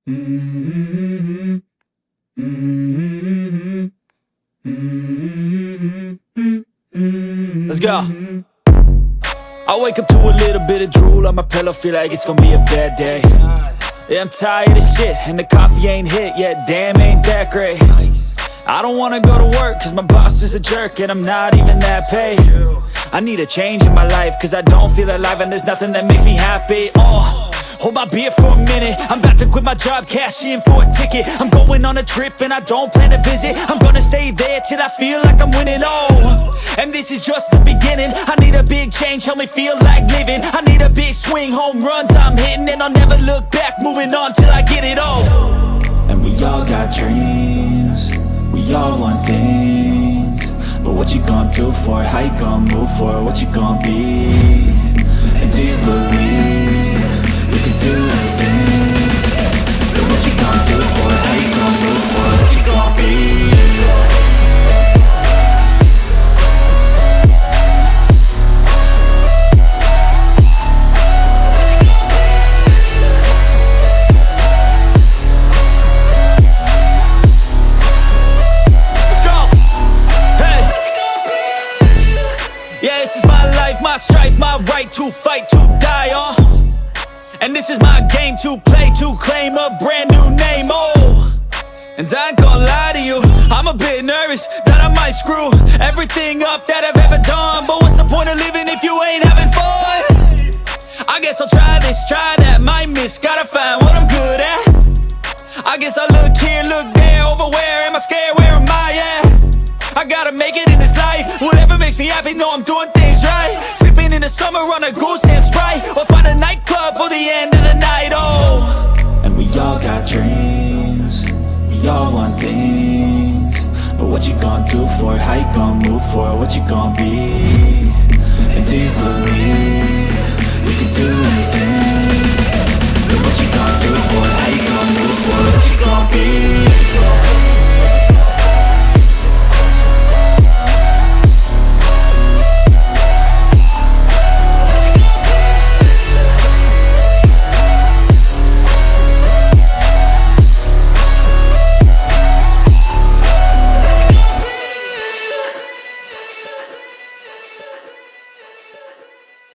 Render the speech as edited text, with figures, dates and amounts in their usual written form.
Mm-hmm. Mm-hmm. Mm-hmm. Let's go. I wake up to a little bit of drool on my pillow, feel like it's gonna be a bad day. Yeah, I'm tired of shit, and the coffee ain't hit yet, damn, ain't that great. I don't wanna go to work, cause my boss is a jerk, and I'm not even that paid. I need a change in my life, cause I don't feel alive, and there's nothing that makes me happy. Hold my beer for a minute, I'm about to quit my job, cash in for a ticket. I'm going on a trip and I don't plan to visit. I'm gonna stay there till I feel like I'm winning, and this is just the beginning. I need a big change, help me feel like living. I need a big swing, home runs I'm hitting, and I'll never look back, moving on till I get it all. And we all got dreams, we all want things, but what you gonna do for it? How you gonna move for it? What you gonna be? And do you believe you can do anything? But what you gonna do for it? How you gonna move for it? What you gonna be? Let's go! Hey! Yeah, this is my life, my strife, my right to fight, to die, and this is my game to play, to claim a brand new name, and I ain't gonna lie to you, I'm a bit nervous that I might screw everything up that I've ever done. But what's the point of living if you ain't having fun? I guess I'll try this, try that, might miss, gotta find what I'm good at. I guess I look here, look there, over where am I scared, where am I at? I gotta make it in this life, whatever makes me happy, know I'm doing things right. Sipping in the summer on a goose and Sprite, or find a nightclub for the end of the night, And we all got dreams, we all want things, but what you gonna do for it? How you gonna move for it? What you gonna be?